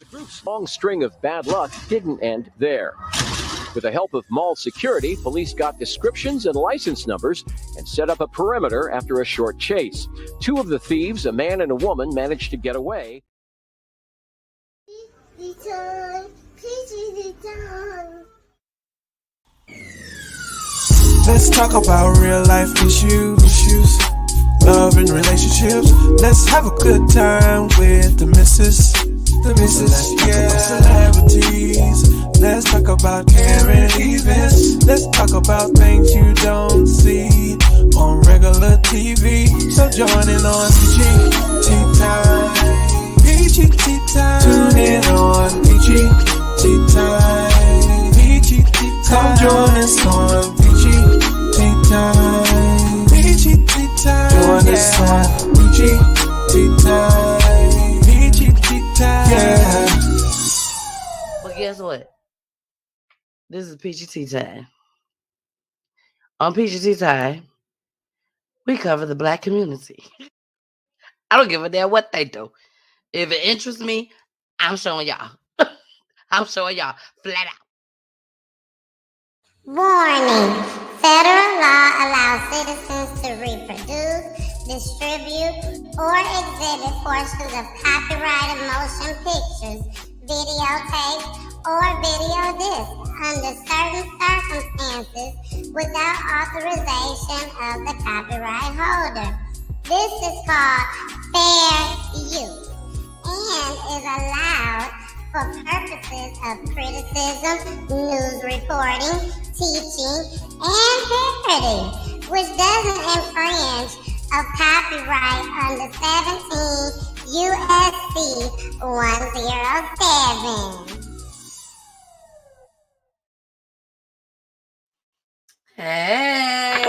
The group's long string of bad luck didn't end there. With the help of mall security, police got descriptions and license numbers and set up a perimeter after a short chase. Two of the thieves, a man and a woman, managed to get away. Let's talk about real life issues, love and relationships. Let's have a good time with the missus. Let's talk about celebrities. Let's talk about caring events. Let's talk about things you don't see on regular TV. So join in on PGT time. PGT time. Tune in on PGT time. PGT time. Come join us on PGT time. PGT time. Join us on PGT time. PGT time. Yeah. But guess what? This is PGT time. On PGT time, we cover the black community. I don't give a damn what they do. If it interests me, I'm showing y'all. I'm showing y'all flat out. Warning. Federal law allows citizens to reproduce, distribute, or exhibit portions of copyrighted motion pictures, videotapes, or video discs under certain circumstances without authorization of the copyright holder. This is called fair use and is allowed for purposes of criticism, news reporting, teaching, and parody, which doesn't infringe of copyright under 17 U.S.C. 107. Hey,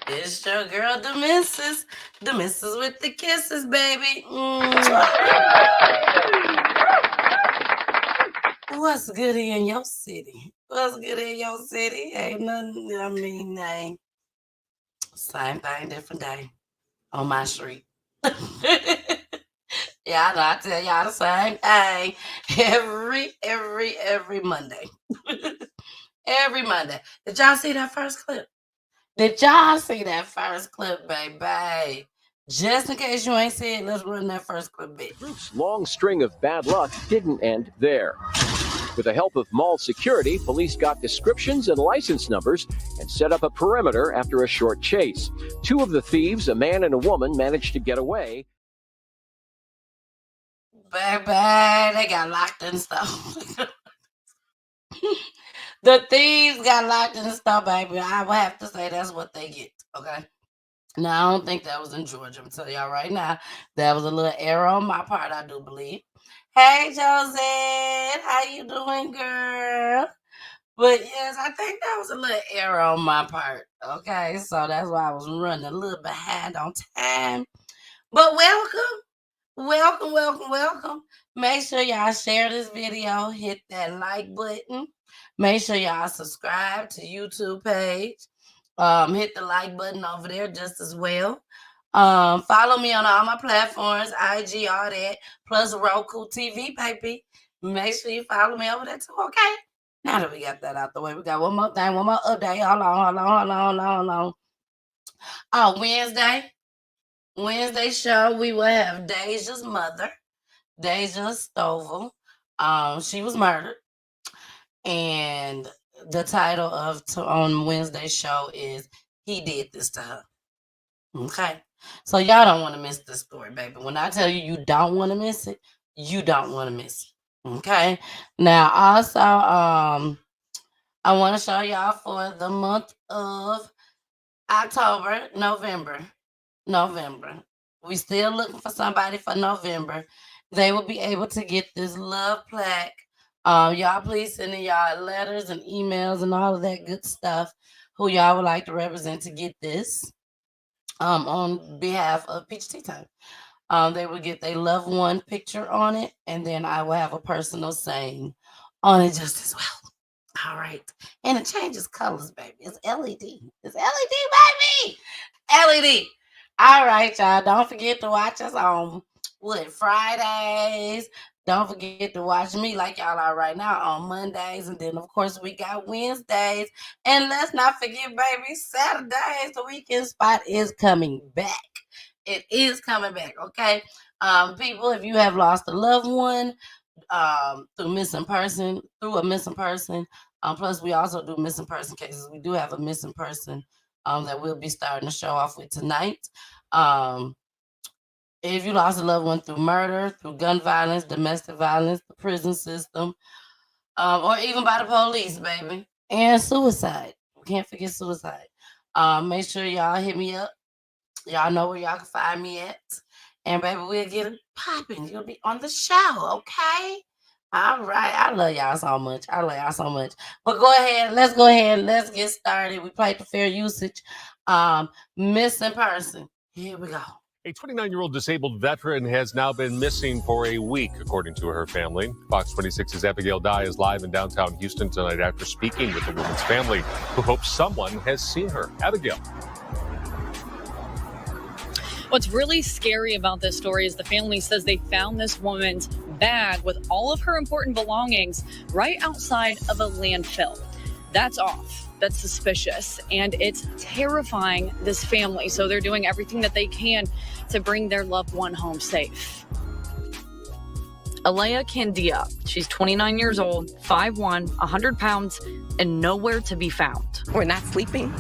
it's your girl, the missus with the kisses, baby. What's good in your city? Ain't nothing, ain't same thing, different day on my street. Yeah, I know, I tell y'all the same thing every Monday. Every Monday. Did y'all see that first clip? Baby? Just in case you ain't seen it, let's run that first clip, bitch. The group's long string of bad luck didn't end there. With the help of mall security, police got descriptions and license numbers and set up a perimeter after a short chase. Two of the thieves, a man and a woman, managed to get away. Baby, they got locked in stuff. The thieves got locked in the stuff, baby. I would have to say that's what they get, okay? Now, I don't think that was in Georgia. I'm telling y'all right now, that was a little error on my part, I do believe. Hey, Josette, how you doing, girl? But yes, I think that was a little error on my part, okay? So that's why I was running a little behind on time. But welcome. Make sure y'all share this video, hit that like button. Make sure y'all subscribe to YouTube page. Hit the like button over there just as well. Follow me on all my platforms, IG, all that, plus Roku TV, baby. Make sure you follow me over there too, okay? Now that we got that out the way, we got one more thing, one more update. Hold on. Oh, Wednesday show, we will have Deja's mother, Deja Stovall. She was murdered. And the title of on Wednesday's show is He Did This to Her. Okay. So y'all don't want to miss this story, baby. When I tell you you don't want to miss it, you don't want to miss it. Okay. Now also, I want to show y'all for the month of October, November. We still looking for somebody for November. They will be able to get this love plaque. Y'all please send in y'all letters and emails and all of that good stuff who y'all would like to represent to get this on behalf of Peach Tea Time. They will get their loved one picture on it, and then I will have a personal saying on it just as well. All right. And it changes colors, baby. It's LED. It's LED, baby. LED. All right, y'all. Don't forget to watch us on Fridays. Don't forget to watch me like y'all are right now on Mondays. And then, of course, we got Wednesdays. And let's not forget, baby, Saturdays. The weekend spot is coming back. It is coming back, okay? People, if you have lost a loved one through a missing person, plus we also do missing person cases. We do have a missing person that we'll be starting the show off with tonight. If you lost a loved one through murder, through gun violence, domestic violence, the prison system, or even by the police, baby, and suicide. We can't forget suicide. Make sure y'all hit me up. Y'all know where y'all can find me at. And baby, we'll get it popping. You'll be on the show, okay? All right. I love y'all so much. But let's go ahead. Let's get started. We played the fair usage. Missing person. Here we go. A 29-year-old disabled veteran has now been missing for a week, according to her family. Fox 26's Abigail Dye is live in downtown Houston tonight after speaking with the woman's family, who hopes someone has seen her. Abigail. What's really scary about this story is the family says they found this woman's bag with all of her important belongings right outside of a landfill. That's off. That's suspicious, and it's terrifying this family. So they're doing everything that they can to bring their loved one home safe. Alea Candia, she's 29 years old, 5'1", 100 pounds, and nowhere to be found. We're not sleeping.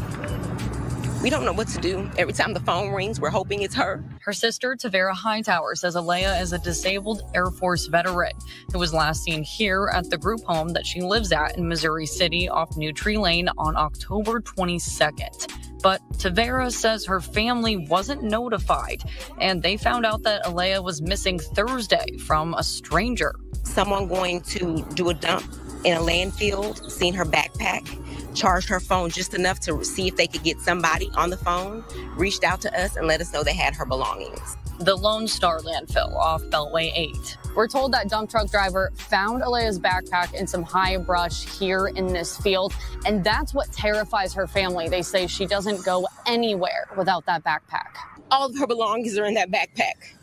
We don't know what to do. Every time the phone rings, we're hoping it's her. Her sister, Tavera Hightower, says Alea is a disabled Air Force veteran who was last seen here at the group home that she lives at in Missouri City off New Tree Lane on October 22nd. But Tavera says her family wasn't notified, and they found out that Alea was missing Thursday from a stranger. Someone going to do a dump in a landfill, seen her backpack, charged her phone just enough to see if they could get somebody on the phone, reached out to us and let us know they had her belongings. The Lone Star landfill off Beltway 8. We're told that dump truck driver found Alea's backpack in some high brush here in this field, and that's what terrifies her family. They say she doesn't go anywhere without that backpack. All of her belongings are in that backpack.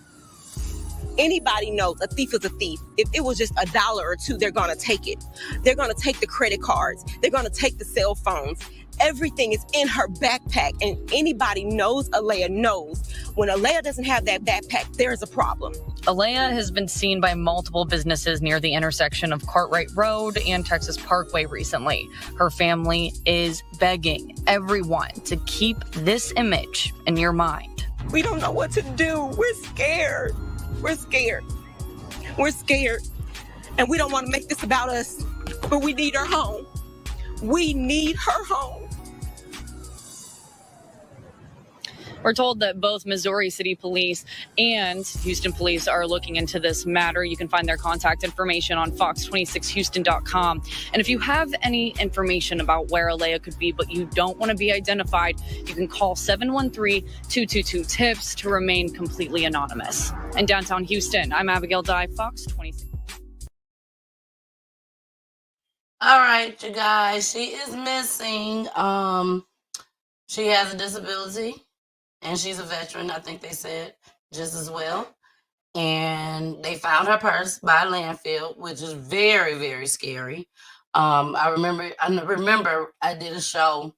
Anybody knows a thief is a thief. If it was just $1 or $2, they're going to take it. They're going to take the credit cards. They're going to take the cell phones. Everything is in her backpack, and anybody knows Alea knows. When Alea doesn't have that backpack, there's a problem. Alea has been seen by multiple businesses near the intersection of Cartwright Road and Texas Parkway recently. Her family is begging everyone to keep this image in your mind. We don't know what to do. We're scared. We're scared. We're scared. And we don't want to make this about us, but we need her home. We need her home. We're told that both Missouri City Police and Houston Police are looking into this matter. You can find their contact information on fox26houston.com. And if you have any information about where Alea could be, but you don't want to be identified, you can call 713-222-TIPS to remain completely anonymous. In downtown Houston, I'm Abigail Dye, Fox 26. All right, you guys, she is missing. She has a disability. And she's a veteran, I think they said, just as well. And they found her purse by a landfill, which is very, very scary. I remember I did a show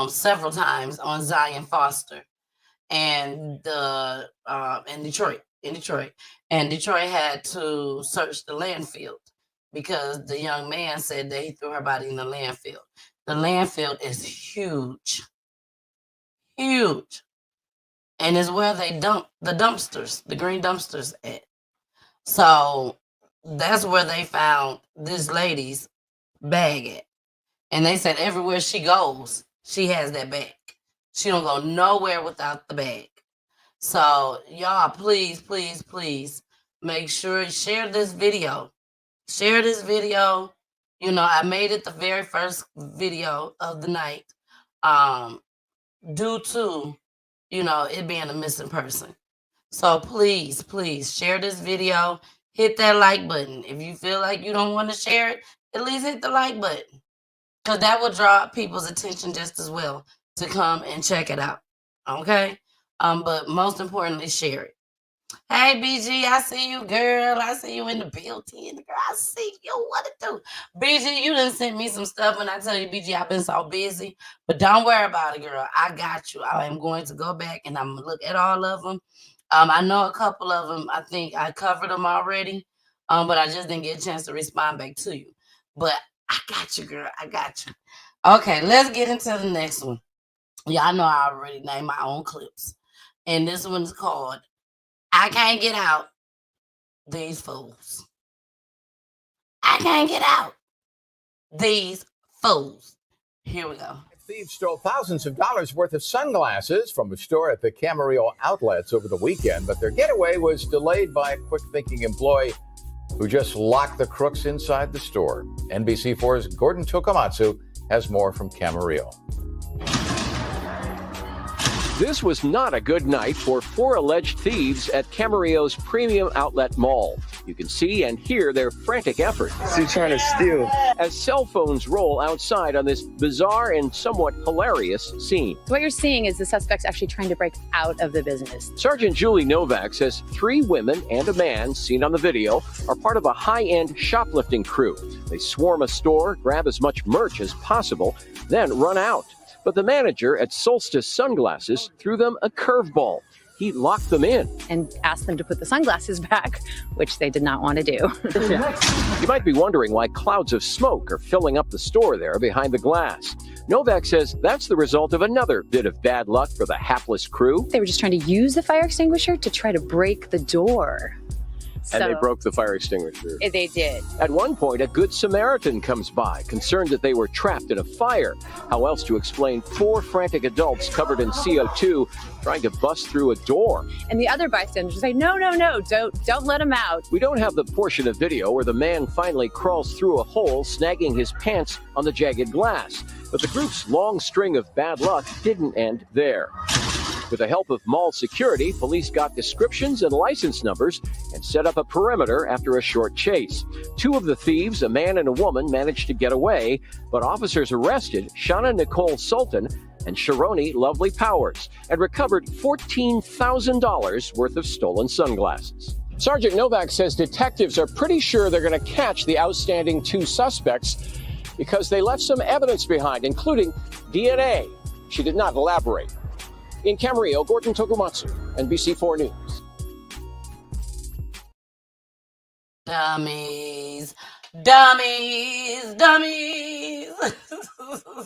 several times on Zion Foster and in Detroit. And Detroit had to search the landfill because the young man said that he threw her body in the landfill. The landfill is huge. And is where they dump the dumpsters, the green dumpsters at. So that's where they found this lady's bag at. And they said everywhere she goes, she has that bag. She don't go nowhere without the bag. So y'all, please, please, please make sure you share this video. Share this video. You know, I made it the very first video of the night. Due to, you know, it being a missing person. So please, please share this video. Hit that like button. If you feel like you don't want to share it, at least hit the like button. Because that will draw people's attention just as well to come and check it out. Okay? But most importantly, share it. Hey, BG, I see you, girl. I see you in the building. Girl, I see you. What it do? BG, you done sent me some stuff, and I tell you, BG, I've been so busy. But don't worry about it, girl. I got you. I am going to go back, and I'm going to look at all of them. I know a couple of them. I think I covered them already, but I just didn't get a chance to respond back to you. But I got you, girl. I got you. Okay, let's get into the next one. Y'all know I already named my own clips. And this one's called I Can't Get Out These Fools. I can't get out these fools. Here we go. Thieves stole thousands of dollars worth of sunglasses from a store at the Camarillo outlets over the weekend, but their getaway was delayed by a quick-thinking employee who just locked the crooks inside the store. NBC4's Gordon Tokamatsu has more from Camarillo. This was not a good night for 4 alleged thieves at Camarillo's premium outlet mall. You can see and hear their frantic effort. So you're trying to steal. As cell phones roll outside on this bizarre and somewhat hilarious scene. So what you're seeing is the suspects actually trying to break out of the business. Sergeant Julie Novak says 3 women and a man seen on the video are part of a high-end shoplifting crew. They swarm a store, grab as much merch as possible, then run out. But the manager at Solstice Sunglasses threw them a curveball. He locked them in. And asked them to put the sunglasses back, which they did not want to do. You might be wondering why clouds of smoke are filling up the store there behind the glass. Novak says that's the result of another bit of bad luck for the hapless crew. They were just trying to use the fire extinguisher to try to break the door. And they broke the fire extinguisher. They did. At one point, a good Samaritan comes by, concerned that they were trapped in a fire. How else to explain 4 frantic adults covered in CO2 trying to bust through a door? And the other bystanders say, no, don't let him out. We don't have the portion of video where the man finally crawls through a hole, snagging his pants on the jagged glass. But the group's long string of bad luck didn't end there. With the help of mall security, police got descriptions and license numbers and set up a perimeter after a short chase. 2 of the thieves, a man and a woman, managed to get away, but officers arrested Shauna Nicole Sultan and Sharoni Lovely Powers and recovered $14,000 worth of stolen sunglasses. Sergeant Novak says detectives are pretty sure they're going to catch the outstanding 2 suspects because they left some evidence behind, including DNA. She did not elaborate. In Camarillo, Gordon Tokumatsu, NBC4 News. Dummies. Dummies. Dummies.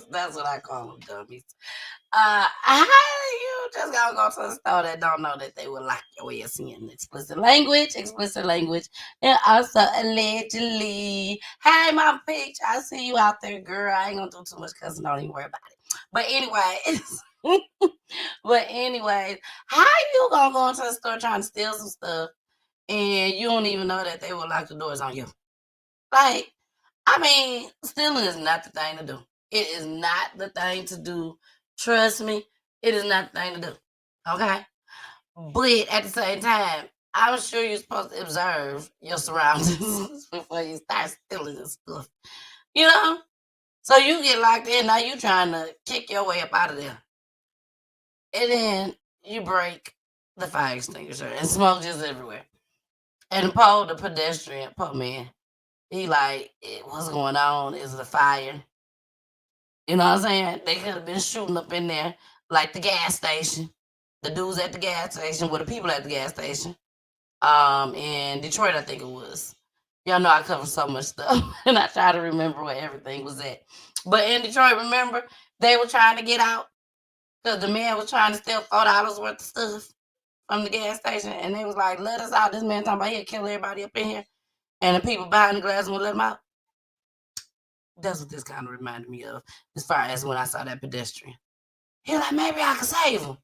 That's what I call them, dummies. How you just gonna go to the store that don't know that they will lock your ass in? Explicit language, and also allegedly. Hey, my bitch, I see you out there, girl. I ain't gonna do too much cussing, don't even worry about it. But anyways, how you gonna go into the store trying to steal some stuff and you don't even know that they will lock the doors on you? Like, I mean, stealing is not the thing to do. It is not the thing to do. Trust me, it is not the thing to do. Okay? But at the same time, I'm sure you're supposed to observe your surroundings before you start stealing this stuff. You know? So you get locked in, now you trying to kick your way up out of there. And then you break the fire extinguisher and smoke just everywhere. And the pedestrian, poor man, he like, what's going on? Is it a fire? You know what I'm saying? They could have been shooting up in there like the gas station. The dudes at the gas station with the people at the gas station. In Detroit, I think it was. Y'all know I cover so much stuff, and I try to remember where everything was at. But in Detroit, remember, they were trying to get out because the man was trying to steal $4 worth of stuff from the gas station, and they was like, let us out. This man talking about he'll kill everybody up in here, and the people behind the glass won't let him out. That's what this kind of reminded me of, as far as when I saw that pedestrian. He was like, maybe I can save him.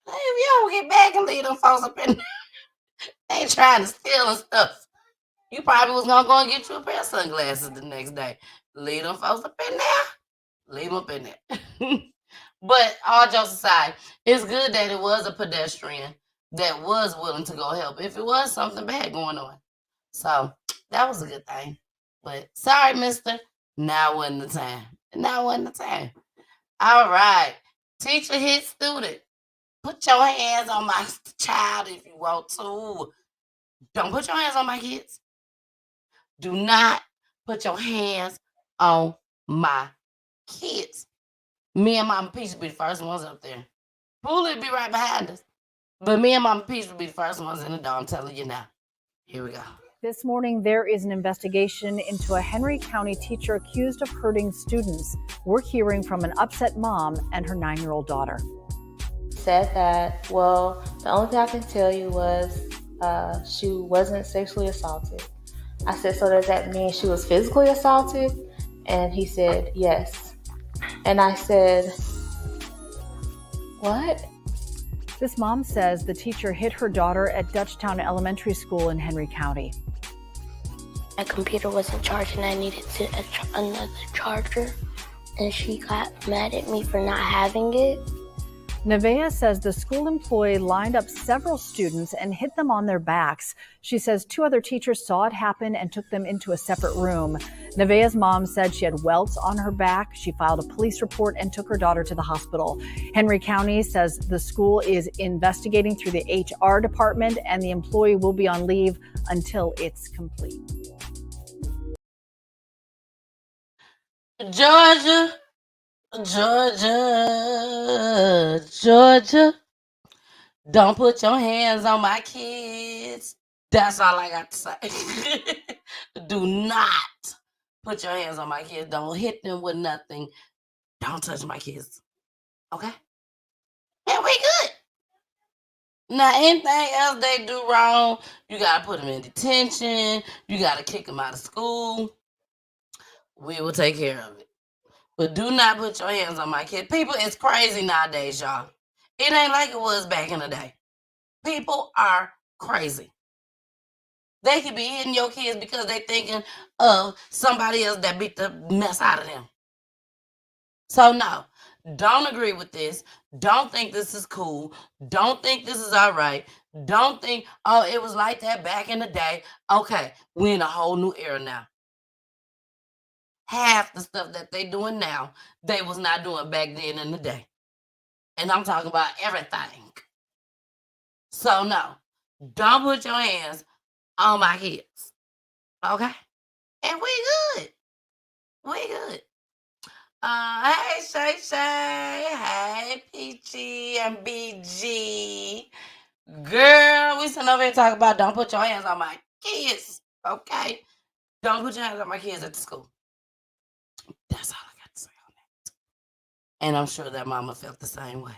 If you don't get back and leave them folks up in there, they trying to steal and stuff. You probably was going to go and get you a pair of sunglasses the next day. Leave them folks up in there. Leave them up in there. But all jokes aside, it's good that it was a pedestrian that was willing to go help if it was something bad going on. So that was a good thing. But sorry, mister. Now wasn't the time. Now wasn't the time. All right. Teacher hit student. Put your hands on my child if you want to. Don't put your hands on my kids. Do not put your hands on my kids. Me and Mama Peach will be the first ones up there. Bullet be right behind us. But me and Mama Peach will be the first ones in the door. I'm telling you now. Here we go. This morning, there is an investigation into a Henry County teacher accused of hurting students. We're hearing from an upset mom and her 9-year-old daughter. Said that, well, the only thing I can tell you was she wasn't sexually assaulted. I said, so does that mean she was physically assaulted? And he said, yes. And I said, what? This mom says the teacher hit her daughter at Dutchtown Elementary School in Henry County. My computer wasn't charging. I needed another charger, and she got mad at me for not having it. Nevaeh says the school employee lined up several students and hit them on their backs. She says 2 other teachers saw it happen and took them into a separate room. Nevaeh's mom said she had welts on her back. She filed a police report and took her daughter to the hospital. Henry County says the school is investigating through the HR department and the employee will be on leave until it's complete. Georgia, don't put your hands on my kids. That's all I got to say. Do not put your hands on my kids. Don't hit them with nothing. Don't touch my kids. Okay? And we good. Now, anything else they do wrong, you got to put them in detention. You got to kick them out of school. We will take care of it. But do not put your hands on my kids. People, it's crazy nowadays, y'all. It ain't like it was back in the day. People are crazy. They could be hitting your kids because they thinking of somebody else that beat the mess out of them. So no, don't agree with this. Don't think this is cool. Don't think this is all right. Don't think, oh, it was like that back in the day. Okay, we're in a whole new era now. Half the stuff that they doing now, they was not doing back then in the day. And I'm talking about everything. So no, don't put your hands on my kids. Okay? And we good. We good. Hey, Shay Shay. Hey, Peachy and BG. Girl, we sitting over here talking about don't put your hands on my kids. Okay? Don't put your hands on my kids at the school. That's all I got to say on that. And I'm sure that mama felt the same way.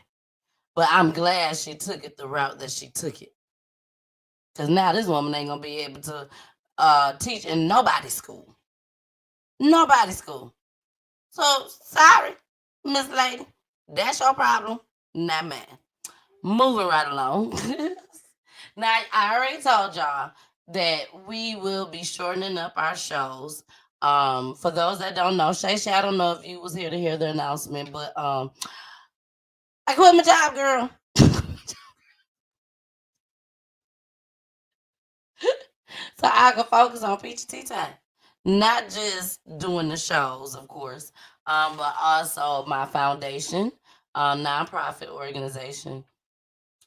But I'm glad she took it the route that she took it. Because now this woman ain't going to be able to teach in nobody's school. Nobody's school. So, sorry, Miss Lady. That's your problem. Not mine. Moving right along. Now, I already told y'all that we will be shortening up our shows. For those that don't know, Shay Shay, I don't know if you was here to hear the announcement, but I quit my job, girl. So I can focus on Peachy Tea Time. Not just doing the shows, of course, but also my foundation, nonprofit organization.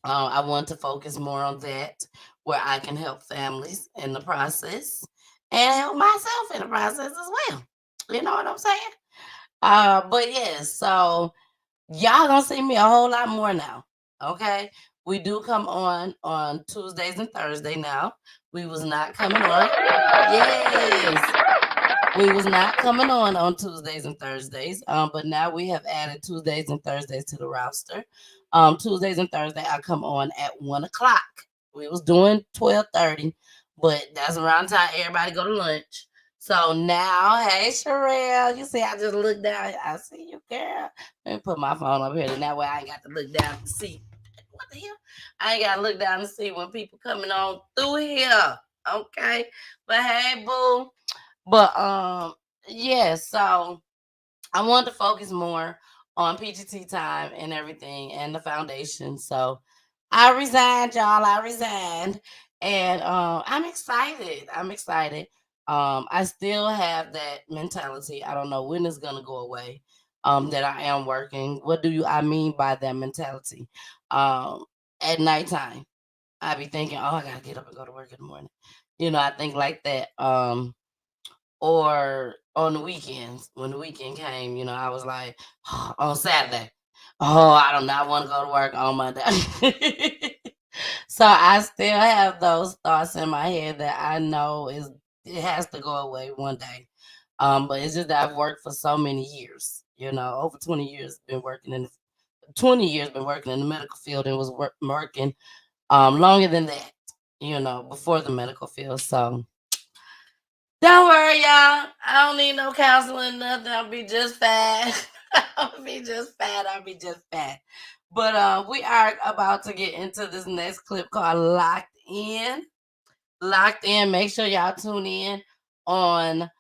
I want to focus more on that, where I can help families in the process and help myself in the process as well. You know what I'm saying? But yes, so y'all gonna see me a whole lot more now. Okay, we do come on Tuesdays and Thursday now. We was not coming on. Yes. We was not coming on Tuesdays and Thursdays, but now we have added Tuesdays and Thursdays to the roster. Tuesdays and Thursday I come on at 1 o'clock. We was doing 12:30, but that's around the time everybody go to lunch. So now, hey Sherelle, you see I just looked down. I see you, girl. Let me put my phone up here, and that way I ain't got to look down to see. What the hell? I ain't got to look down to see when people coming on through here. Okay, but hey, boo. But yeah, so I want to focus more on PGT time and everything and the foundation. So I resigned, y'all. I resigned. And I'm excited. I'm excited. I still have that mentality. I don't know when it's gonna go away. That I am working. What do I mean by that mentality? Um, at nighttime, I be thinking, oh, I gotta get up and go to work in the morning. I think like that. Or on the weekends, when the weekend came, I was like, on Saturday, oh, I do not want to go to work on Monday. So I still have those thoughts in my head that I know it has to go away one day. But it's just that I've worked for so many years, over 20 years been working in 20 years been working in the medical field and was working longer than that, before the medical field. So don't worry, y'all. I don't need no counseling, nothing. I'll be just fine. I'll be just fine. I'll be just fine. But we are about to get into this next clip called Locked In. Locked In. Make sure y'all tune in on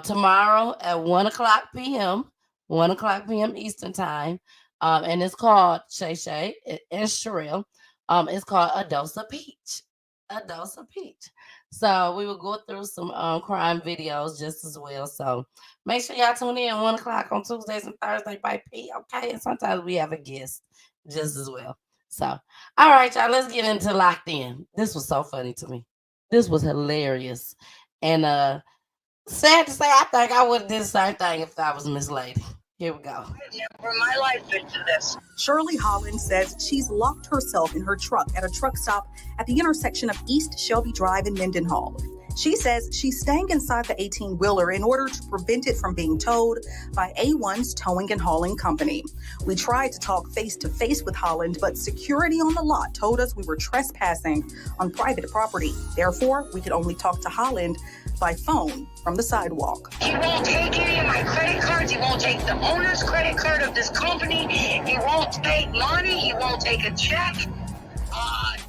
tomorrow at 1 o'clock p.m. 1 o'clock p.m. Eastern Time. And it's called Shay Shay and Sherelle. It's called A Dose of Peach. A Dose of Peach. So we will go through some crime videos just as well. So make sure y'all tune in 1 o'clock on Tuesdays and Thursdays by P. Okay. And sometimes we have a guest just as well. So, all right, y'all, let's get into Locked In. This was so funny to me. This was hilarious. And sad to say, I think I would have did the same thing if I was Miss Lady. Here we go. Never in my life been to this. Shirley Holland says she's locked herself in her truck at a truck stop at the intersection of East Shelby Drive and Mendenhall. She says she's staying inside the 18-wheeler in order to prevent it from being towed by A1's Towing and Hauling Company. We tried to talk face-to-face with Holland, but security on the lot told us we were trespassing on private property. Therefore, we could only talk to Holland by phone from the sidewalk. He won't take any of my credit cards. He won't take the owner's credit card of this company. He won't take money. He won't take a check.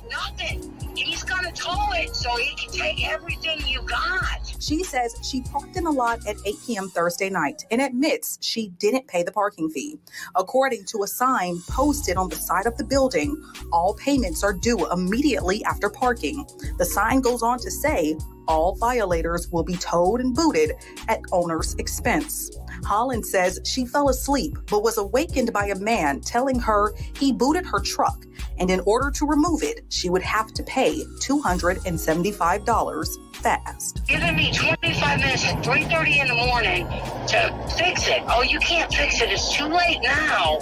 Nothing. He's going to tow it so he can take everything you got. She says she parked in the lot at 8 p.m. Thursday night and admits she didn't pay the parking fee. According to a sign posted on the side of the building, all payments are due immediately after parking. The sign goes on to say all violators will be towed and booted at owner's expense. Holland says she fell asleep but was awakened by a man telling her he booted her truck, and in order to remove it, she would have to pay $275 fast. Giving me 25 minutes at 3:30 in the morning to fix it. Oh, you can't fix it. It's too late now.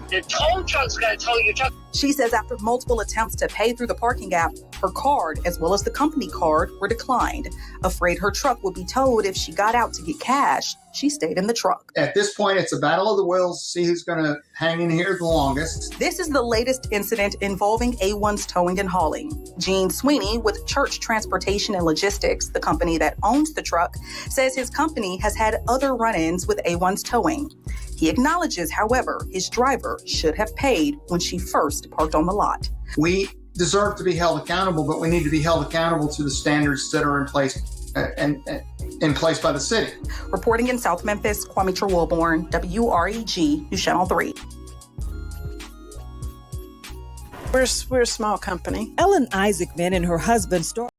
The tow truck's going to tow your truck. She says after multiple attempts to pay through the parking app, her card, as well as the company card, were declined. Afraid her truck would be towed if she got out to get cash, she stayed in the truck. At this point, it's a battle of the wills. See who's going to hang in here the longest. This is the latest incident involving A1's Towing and Hauling. Gene Sweeney with Church Transportation and Logistics, the company that owns the truck, says his company has had other run-ins with A1's towing. He acknowledges, however, his driver should have paid when she first parked on the lot. We deserve to be held accountable, but we need to be held accountable to the standards that are in place and in place by the city. Reporting in South Memphis, Kwame Wilborn, WREG, News Channel 3. We're a small company. Ellen Isaacman and her husband started.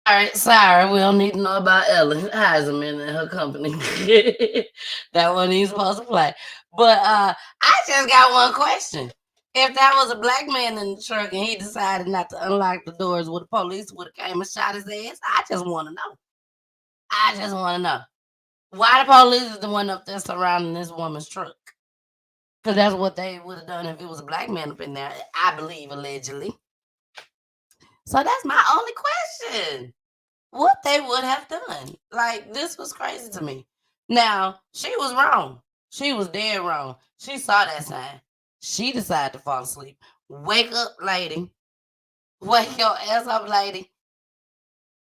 All right, sorry, we don't need to know about Ellen Heiserman and her company. That one he's supposed to play. But I just got one question. If that was a black man in the truck and he decided not to unlock the doors, would the police would have came and shot his ass? I just want to know. I just want to know. Why the police is the one up there surrounding this woman's truck? Because that's what they would have done if it was a black man up in there, I believe, allegedly. So that's my only question. What they would have done. Like, this was crazy to me. Now, she was wrong. She was dead wrong. She saw that sign. She decided to fall asleep. Wake up, lady. Wake your ass up, lady.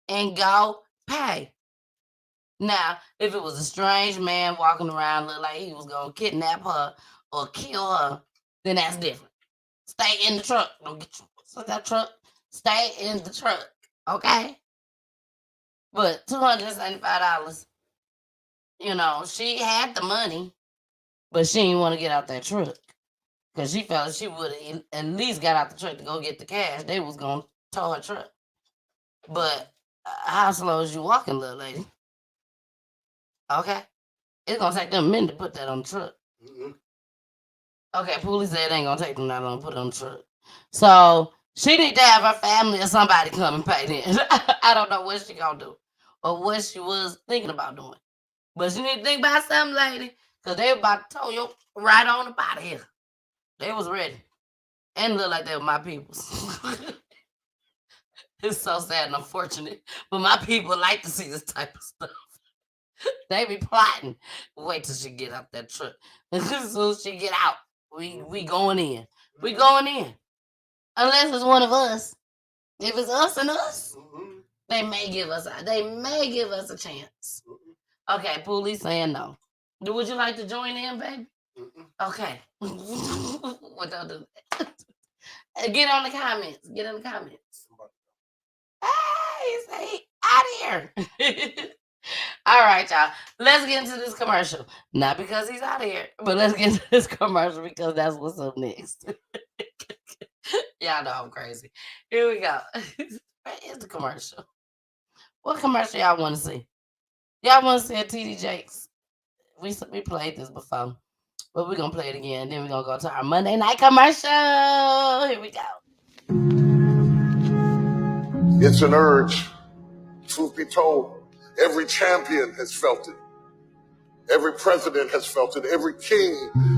And go pay. Now, if it was a strange man walking around look like he was going to kidnap her or kill her, then that's different. Stay in the truck. Don't get you that truck. Stay in the truck. Okay? But $275, she had the money, but she didn't want to get out that truck. Because she felt she would have at least got out the truck to go get the cash. They was going to tow her truck. But how slow is you walking, little lady? Okay? It's going to take them a minute to put that on the truck. Mm-hmm. Okay, police said it ain't gonna take them that long to put it on the truck. So she need to have her family or somebody come and pay them. I don't know what she gonna do or what she was thinking about doing. But she need to think about something, lady, because they about to tow you right on up out of here. They was ready. And look like they were my people. It's so sad and unfortunate. But my people like to see this type of stuff. They be plotting. Wait till she get out that truck. As soon as she get out, we going in. We going in. Unless it's one of us. If it's us and us, they may give us a chance. Okay, police saying no. Would you like to join in, baby? Okay. What y'all do? Get on the comments. Get in the comments. Hey, say out of here. All right, y'all. Let's get into this commercial. Not because he's out of here, but let's get into this commercial because that's what's up next. Y'all know I'm crazy. Here we go. Where is the commercial? What commercial y'all want to see? Y'all want to see a TD Jakes? We played this before, but we're going to play it again. Then we're going to go to our Monday night commercial. Here we go. It's an urge. Truth be told, every champion has felt it. Every president has felt it. Every king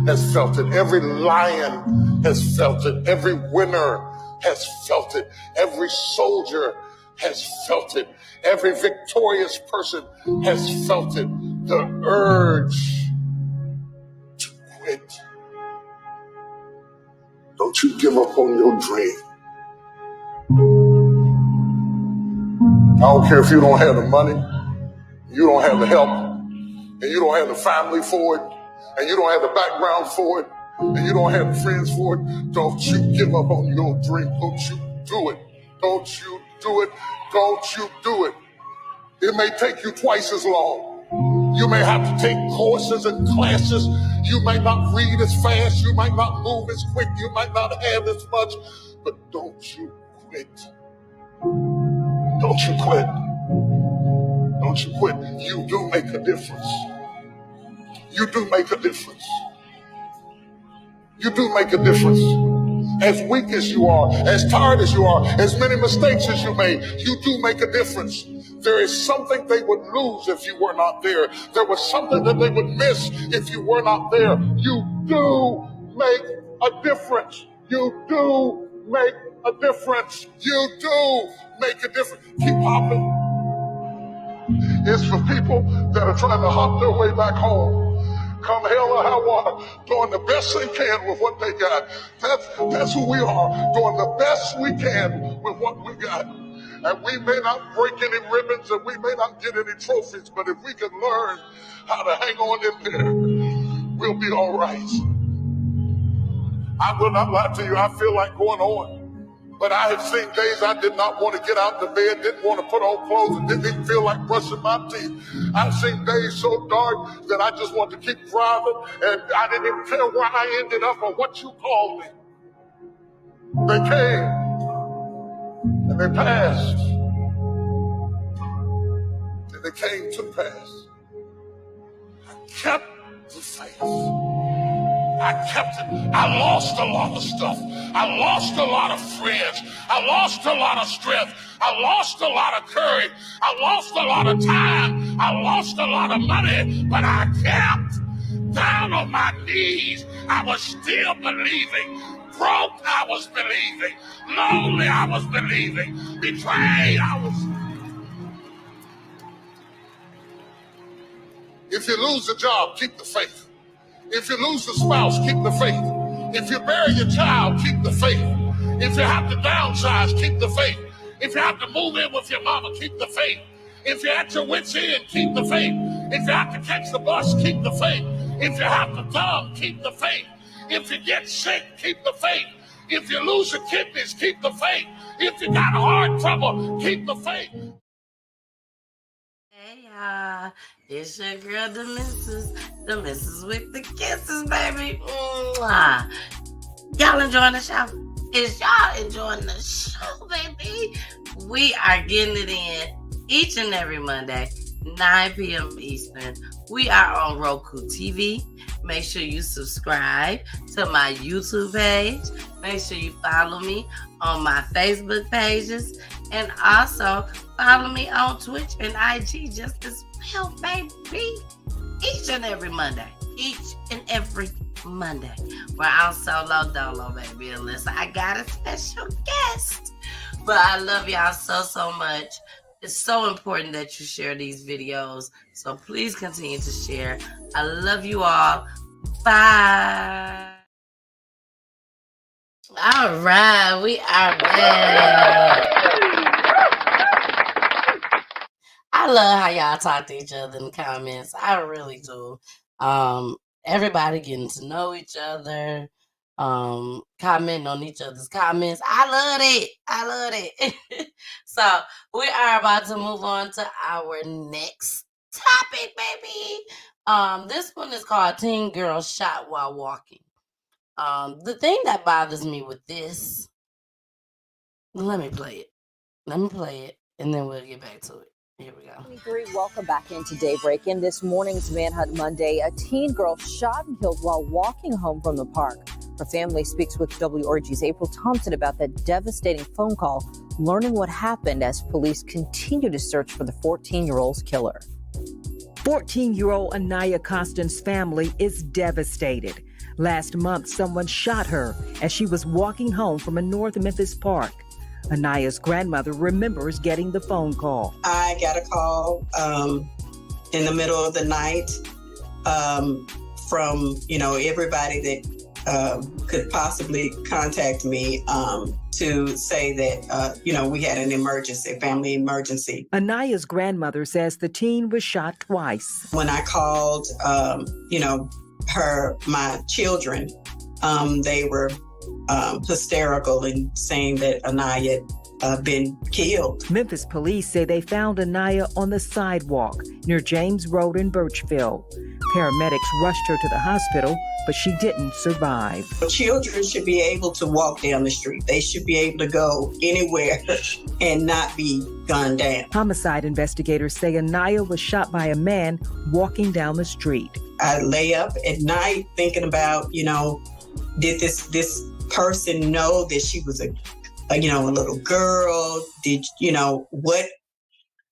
has felt it. Every lion has felt it. Every winner has felt it. Every soldier has felt it. Every victorious person has felt it. The urge to quit. Don't you give up on your dream. I don't care if you don't have the money, you don't have the help, and you don't have the family for it, and you don't have the background for it, and you don't have the friends for it. Don't you give up on your dream. Don't you do it. Don't you do it. Don't you do it. It may take you twice as long. You may have to take courses and classes. You might not read as fast. You might not move as quick. You might not have as much. But don't you quit. Don't you quit. Don't you quit. You do make a difference. You do make a difference. You do make a difference. As weak as you are, as tired as you are, as many mistakes as you made, you do make a difference. There is something they would lose if you were not there. There was something that they would miss if you were not there. You do make a difference. You do make a difference. You do make a difference. Keep hopping. It's for people that are trying to hop their way back home. Come hell or high water, doing the best they can with what they got. That's who we are, doing the best we can with what we got. And we may not break any ribbons and we may not get any trophies, but if we can learn how to hang on in there, we'll be all right. I will not lie to you, I feel like going on. But I have seen days I did not want to get out of bed, didn't want to put on clothes, and didn't even feel like brushing my teeth. I've seen days so dark that I just want to keep driving, and I didn't even care where I ended up or what you called me. They came, and they passed. And they came to pass. I kept the faith. I kept it. I lost a lot of stuff. I lost a lot of friends. I lost a lot of strength. I lost a lot of courage. I lost a lot of time. I lost a lot of money. But I kept down on my knees. I was still believing. Broke, I was believing. Lonely, I was believing. Betrayed, I was. If you lose a job, keep the faith. If you lose a spouse, keep the faith. If you bury your child, keep the faith. If you have to downsize, keep the faith. If you have to move in with your mama, keep the faith. If you're at your wit's end, keep the faith. If you have to catch the bus, keep the faith. If you have to dumb, keep the faith. If you get sick, keep the faith. If you lose your kidneys, keep the faith. If you got heart trouble, keep the faith. Hey y'all, it's your girl, the missus with the kisses, baby. Mwah. Y'all enjoying the show? Is y'all enjoying the show, baby? We are getting it in each and every Monday, 9 p.m. Eastern. We are on Roku TV. Make sure you subscribe to my YouTube page. Make sure you follow me on my Facebook pages. And also follow me on Twitch and IG just as well, baby. Each and every Monday. Where I'm solo dolo, baby, unless I got a special guest. But I love y'all so much. It's so important that you share these videos. So please continue to share. I love you all. Bye. All right, we are back. I love how y'all talk to each other in the comments. I really do. Everybody getting to know each other, commenting on each other's comments. I love it. So we are about to move on to our next topic, baby. This one is called Teen Girl Shot While Walking. The thing that bothers me with this, let me play it, and then we'll get back to it. Here we go. 23, welcome back into Daybreak. In this morning's Manhunt Monday, a teen girl shot and killed while walking home from the park. Her family speaks with WRG's April Thompson about that devastating phone call, learning what happened as police continue to search for the 14-year-old's killer. 14-year-old Anaya Costin's family is devastated. Last month, someone shot her as she was walking home from a North Memphis park. Anaya's grandmother remembers getting the phone call. I got a call in the middle of the night from, everybody that could possibly contact me to say that, we had an emergency, family emergency. Anaya's grandmother says the teen was shot twice. When I called, my children, they were hysterical and saying that Anaya had been killed. Memphis police say they found Anaya on the sidewalk near James Road in Birchfield. Paramedics rushed her to the hospital, but she didn't survive. Children should be able to walk down the street. They should be able to go anywhere and not be gunned down. Homicide investigators say Anaya was shot by a man walking down the street. I lay up at night thinking about, did this person know that she was a little girl? Did, what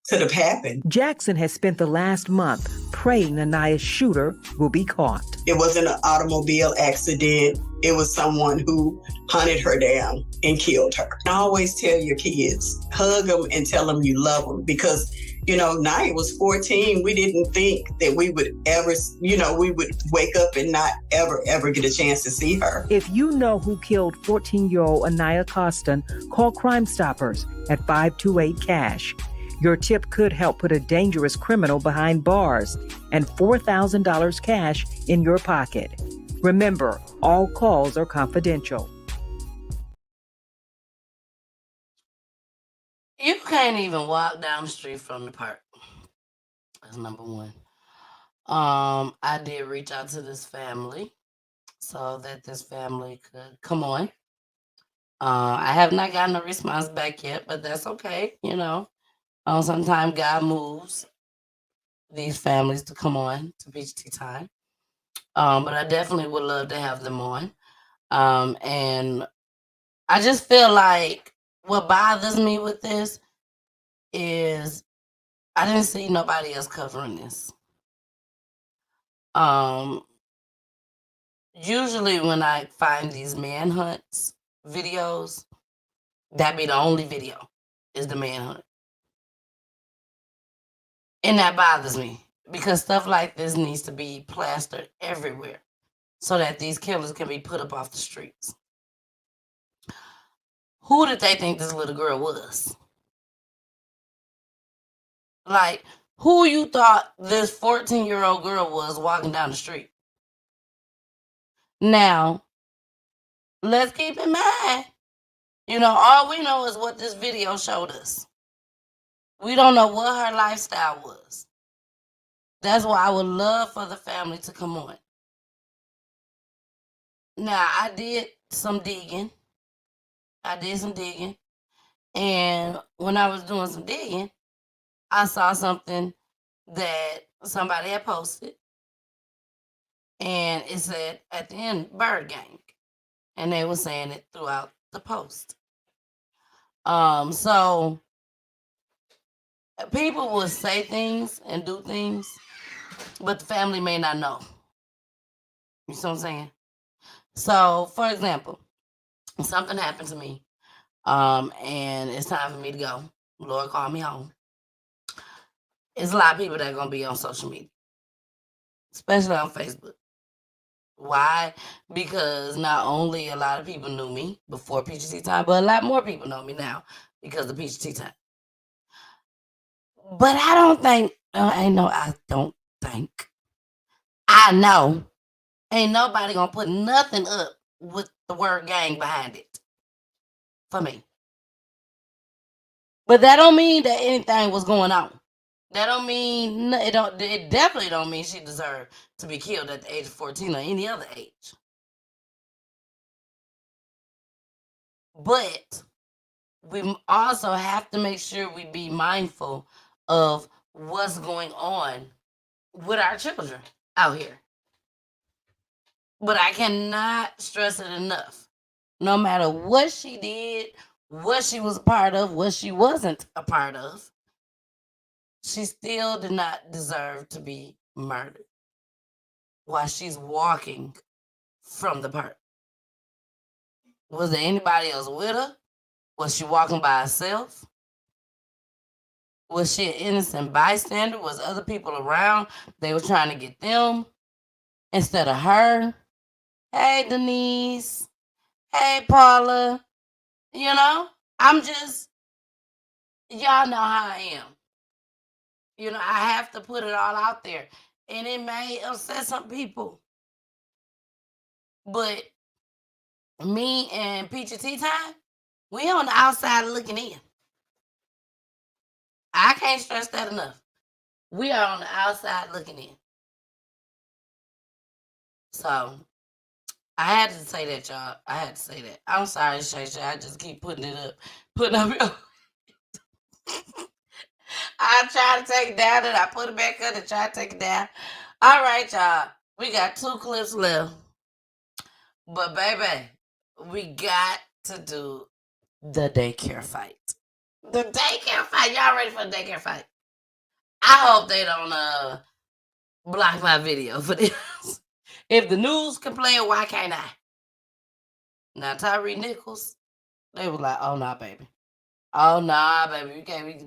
could have happened? Jackson has spent the last month praying Anaya's shooter will be caught. It wasn't an automobile accident. It was someone who hunted her down and killed her. I always tell your kids, hug them and tell them you love them because, Naya was 14. We didn't think that we would ever, we would wake up and not ever get a chance to see her. If you know who killed 14-year-old Anaya Costin, call Crime Stoppers at 528-CASH. Your tip could help put a dangerous criminal behind bars and $4,000 cash in your pocket. Remember, all calls are confidential. You can't even walk down the street from the park. That's number one. I did reach out to this family so that this family could come on. I have not gotten a response back yet, but that's okay. Sometimes God moves these families to come on to Peach Tea Time. But I definitely would love to have them on. And I just feel like what bothers me with this is I didn't see nobody else covering this. Usually when I find these manhunts videos, that be the only video is the manhunt. And that bothers me because stuff like this needs to be plastered everywhere so that these killers can be put up off the streets. Who did they think this little girl was? Like, who you thought this 14-year-old girl was walking down the street? Now, let's keep in mind, all we know is what this video showed us. We don't know what her lifestyle was. That's why I would love for the family to come on. Now, I did some digging. And when I was doing some digging, I saw something that somebody had posted, and it said at the end, Bird Gang. And they were saying it throughout the post. So people will say things and do things, but the family may not know. You see what I'm saying? So, for example, something happened to me, and it's time for me to go. Lord called me home. There's a lot of people that are going to be on social media, especially on Facebook. Why? Because not only a lot of people knew me before Peachy Tea Time, but a lot more people know me now because of Peachy Tea Time. But I don't think, I know ain't nobody gonna put nothing up with the word gang behind it for me. But that don't mean that anything was going on. That don't mean, it definitely don't mean she deserved to be killed at the age of 14 or any other age. But we also have to make sure we be mindful of what's going on with our children out here. But I cannot stress it enough. No matter what she did, what she was a part of, what she wasn't a part of, she still did not deserve to be murdered while she's walking from the park. Was there anybody else with her? Was she walking by herself? Was she an innocent bystander? Was other people around? They were trying to get them instead of her. Hey, Denise. Hey, Paula. You know, I'm just, y'all know how I am. You know, I have to put it all out there. And it may upset some people. But me and Peachy Tea Time, we on the outside looking in. I can't stress that enough. We are on the outside looking in. So I had to say that, y'all. I had to say that. I'm sorry, Shay Shay. I just keep putting it up. I try to take it down and I put it back up and try to take it down. All right, y'all. We got 2 clips left. But baby, we got to do the daycare fight. The daycare fight. Y'all ready for the daycare fight? I hope they don't block my video for this. If the news can play it, why can't I? Now Tyree Nichols, they were like, "Oh nah, baby. Oh nah, baby. You can't be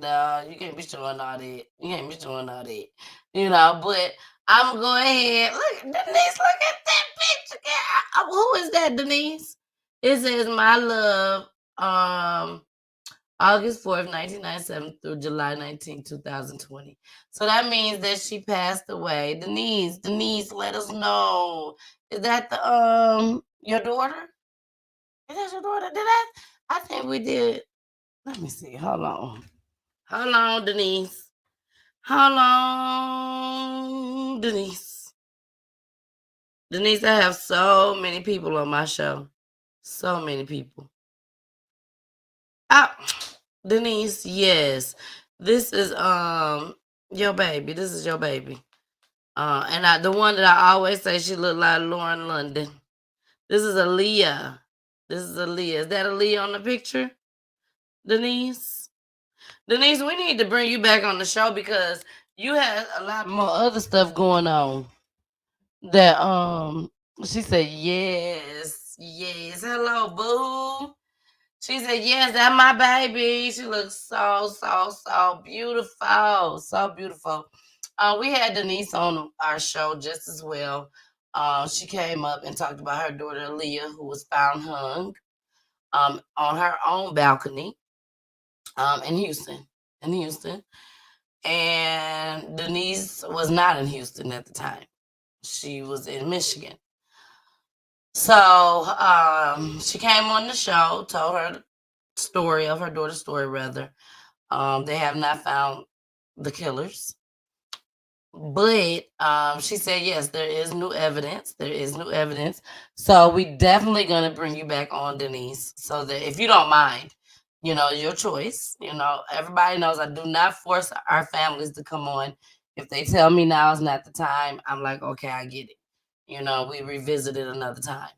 showing all that. You can't be showing all that." You know, but I'm gonna go ahead. Look, Denise, look at that picture. Girl. Who is that, Denise? It says my love, August 4th, 1997 through July 19, 2020. So that means that she passed away. Denise, let us know. Is that the your daughter? Is that your daughter? I think we did. Let me see. Hold on, Denise. Hold on, Denise. Denise, I have so many people on my show. So many people. Denise, yes. This is your baby. This is your baby. And the one that I always say she looked like Lauren London. This is Aaliyah. Is that Aaliyah on the picture? Denise, we need to bring you back on the show because you had a lot more other stuff going on. That she said yes. Hello, boo. She said yes, that's my baby. She looks so beautiful, so beautiful. We had Denise on our show just as well. She came up and talked about her daughter Aaliyah, who was found hung on her own balcony in Houston. And Denise was not in Houston at the time. She was in Michigan. So she came on the show, told her story of her daughter's story, rather. They have not found the killers. But she said, yes, there is new evidence. So we definitely going to bring you back on, Denise, so that if you don't mind, your choice. Everybody knows I do not force our families to come on If they tell me now is not the time, I'm like, okay, I get it. You know, we revisit it another time.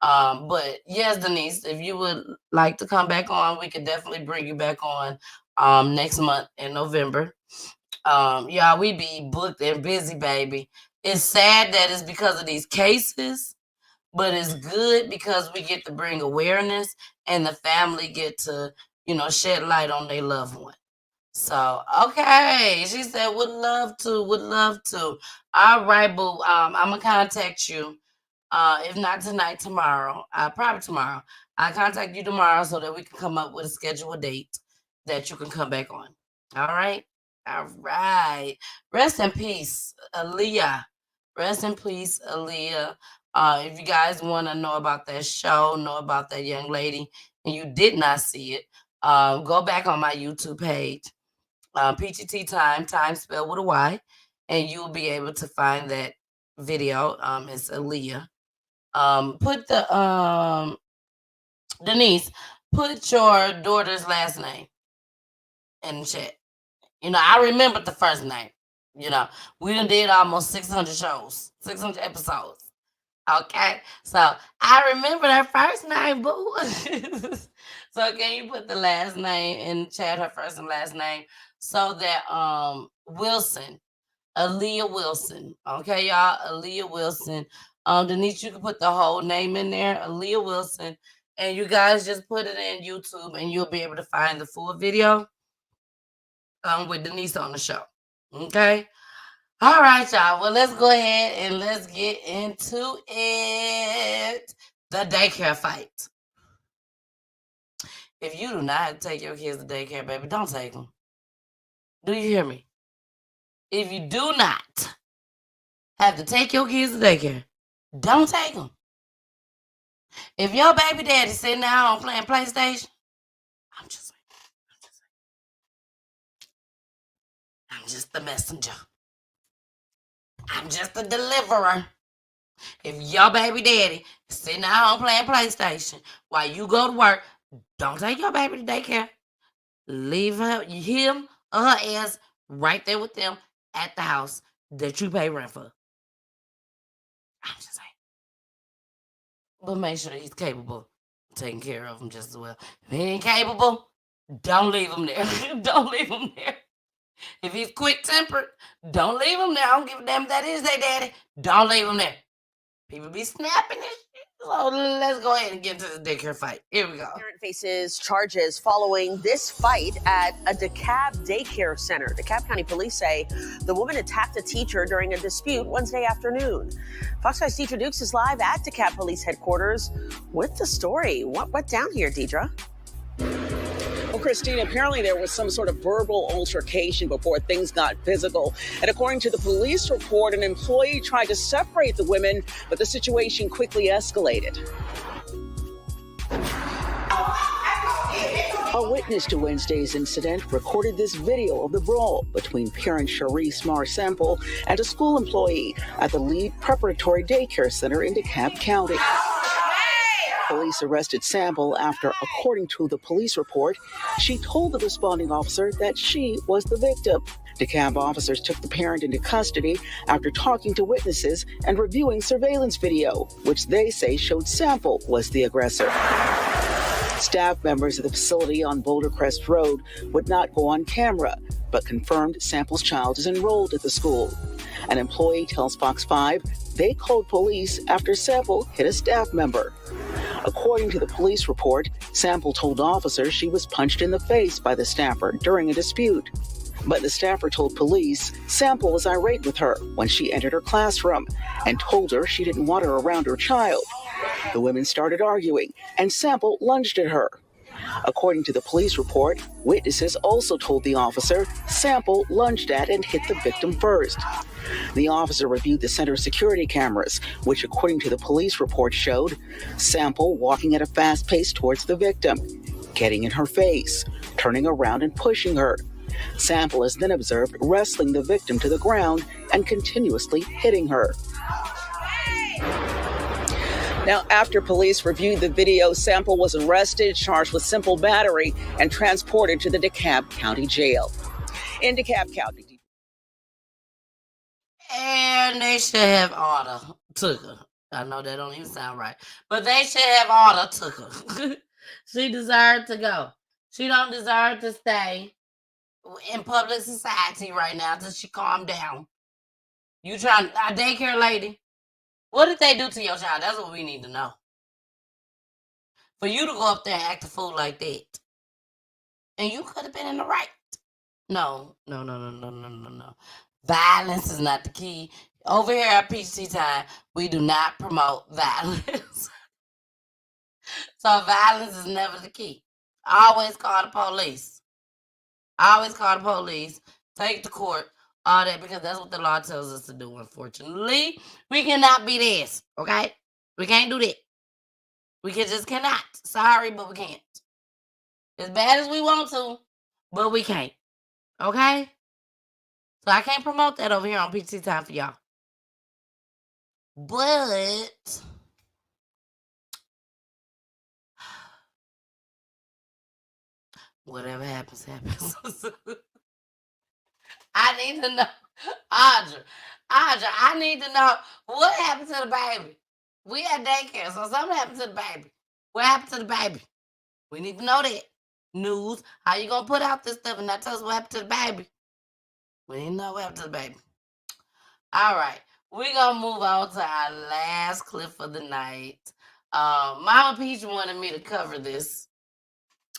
But yes, Denise, if you would like to come back on, we could definitely bring you back on next month in November. Y'all, we be booked and busy, baby. It's sad that it's because of these cases, but it's good because we get to bring awareness and the family get to, you know, shed light on their loved one. So, okay. She said, would love to. All right, boo. I'm going to contact you. If not tonight, tomorrow. Probably tomorrow. I'll contact you tomorrow so that we can come up with a schedule, a date that you can come back on. All right? All right. Rest in peace, Aaliyah. Rest in peace, Aaliyah. If you guys want to know about that show, know about that young lady, and you did not see it, go back on my YouTube page. PGT time spelled with a Y, and you'll be able to find that video. It's Aaliyah. Put the Denise, put your daughter's last name in the chat. You know, I remember the first name. You know, we done did almost 600 shows, 600 episodes. Okay, so I remember that first name, boo. So can you put the last name in the chat, her first and last name, so that Wilson, Aaliyah Wilson. Okay, y'all, Aaliyah Wilson. Denise, you can put the whole name in there, Aaliyah Wilson, and you guys just put it in YouTube, and you'll be able to find the full video with Denise on the show. Okay. All right, y'all. Well, let's go ahead and let's get into it. The daycare fight. If you do not have to take your kids to daycare, baby, don't take them. Do you hear me? If you do not have to take your kids to daycare, don't take them. If your baby daddy sitting down playing PlayStation, I'm just the messenger. I'm just the deliverer. If your baby daddy is sitting at home playing PlayStation while you go to work, don't take your baby to daycare. Leave him or her ass right there with them at the house that you pay rent for. I'm just saying. But make sure he's capable of taking care of him just as well. If he ain't capable, don't leave him there. Don't leave him there. If he's quick-tempered, don't leave him there. I don't give a damn if that is their daddy. Don't leave him there. People be snapping this shit. So let's go ahead and get into the daycare fight. Here we go. Parent faces charges following this fight at a DeKalb daycare center. DeKalb County Police say the woman attacked a teacher during a dispute Wednesday afternoon. Fox 5's Deidre Dukes is live at DeKalb Police headquarters with the story. What went down here, Deidre? Well, Christine, apparently there was some sort of verbal altercation before things got physical. And according to the police report, an employee tried to separate the women, but the situation quickly escalated. A witness to Wednesday's incident recorded this video of the brawl between parent Sharice Mar-Sample and a school employee at the Lead Preparatory Daycare Center in DeKalb County. Police arrested Sample after, according to the police report, she told the responding officer that she was the victim. DeKalb officers took the parent into custody after talking to witnesses and reviewing surveillance video, which they say showed Sample was the aggressor. Staff members of the facility on Boulder Crest Road would not go on camera, but confirmed Sample's child is enrolled at the school. An employee tells Fox 5 they called police after Sample hit a staff member. According to the police report, Sample told officers she was punched in the face by the staffer during a dispute. But the staffer told police Sample was irate with her when she entered her classroom and told her she didn't want her around her child. The women started arguing, and Sample lunged at her. According to the police report, witnesses also told the officer Sample lunged at and hit the victim first. The officer reviewed the center's security cameras, which, according to the police report, showed Sample walking at a fast pace towards the victim, getting in her face, turning around and pushing her. Sample is then observed wrestling the victim to the ground and continuously hitting her. Now, after police reviewed the video, Sample was arrested, charged with simple battery, and transported to the DeKalb County Jail. In DeKalb County, And they should have order took her. I know that don't even sound right, but they should have order took her. She deserved to go. She don't deserve to stay in public society right now till she calm down. You trying a daycare lady? What did they do to your child? That's what we need to know. For you to go up there and act a fool like that, and you could have been in the right. No. Violence is not the key. Over here at PhD Time, we do not promote violence. So violence is never the key. Always call the police. Always call the police. Take to court. All that, because that's what the law tells us to do, unfortunately. We cannot be this, okay? We can't do that. We just cannot. Sorry, but we can't. As bad as we want to, but we can't. Okay? So I can't promote that over here on PT Time for y'all. But whatever happens, happens. I need to know. Audra, I need to know what happened to the baby. We at daycare, so something happened to the baby. What happened to the baby? We need to know that. News. How you gonna put out this stuff and not tell us what happened to the baby? We need to know what happened to the baby. All right. We're gonna move on to our last clip for the night. Mama Peach wanted me to cover this.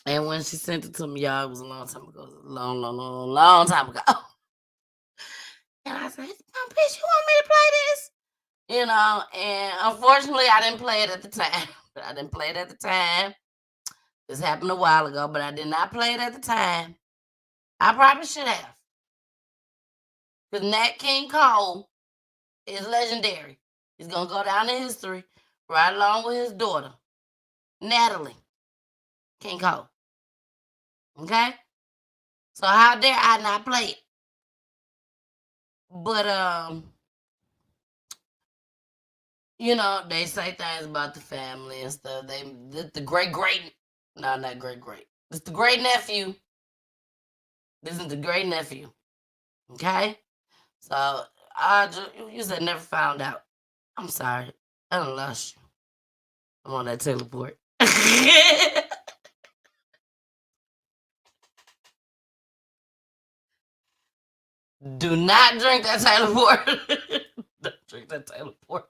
And when she sent it to me, y'all, it was a long time ago. Long time ago. And I said, Mama Peach, you want me to play this? You know, and unfortunately, I didn't play it at the time. This happened a while ago, but I did not play it at the time. I probably should have. Because Nat King Cole is legendary. He's going to go down in history right along with his daughter, Natalie King Cole. Okay? So how dare I not play it? But, you know, they say things about the family and stuff. It's the great. It's the great nephew. This is the great nephew. Okay? So, you said never found out. I'm sorry. I done lost you. I'm on that teleport. Do not drink that teleport. Don't drink that teleport.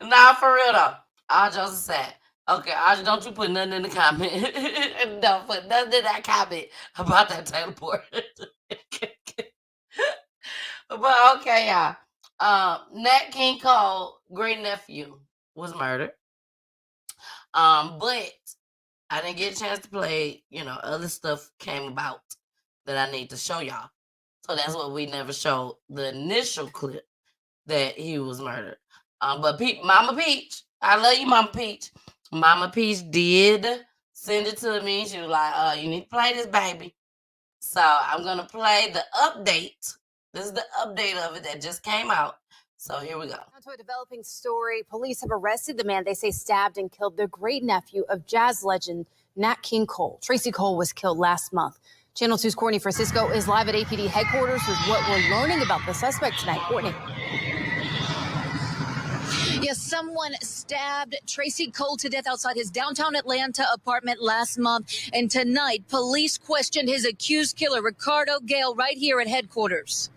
Nah, for real though. All jokes aside. Okay, Audrey, don't you put nothing in the comment. Don't put nothing in that comment about that teleport. But okay, y'all. Nat King Cole, great nephew, was murdered. But I didn't get a chance to play. You know, other stuff came about that I need to show y'all. So that's what we never showed, the initial clip that he was murdered. But Mama Peach, I love you, Mama Peach. Mama Peach did send it to me. She was like, you need to play this, baby. So I'm going to play the update. This is the update of it that just came out. So here we go. Now to a developing story. Police have arrested the man they say stabbed and killed their great nephew of jazz legend Nat King Cole. Tracy Cole was killed last month. Channel 2's Courtney Francisco is live at APD headquarters with what we're learning about the suspect tonight. Courtney. Yes, someone stabbed Tracy Cole to death outside his downtown Atlanta apartment last month. And tonight, police questioned his accused killer, Ricardo Gale, right here at headquarters.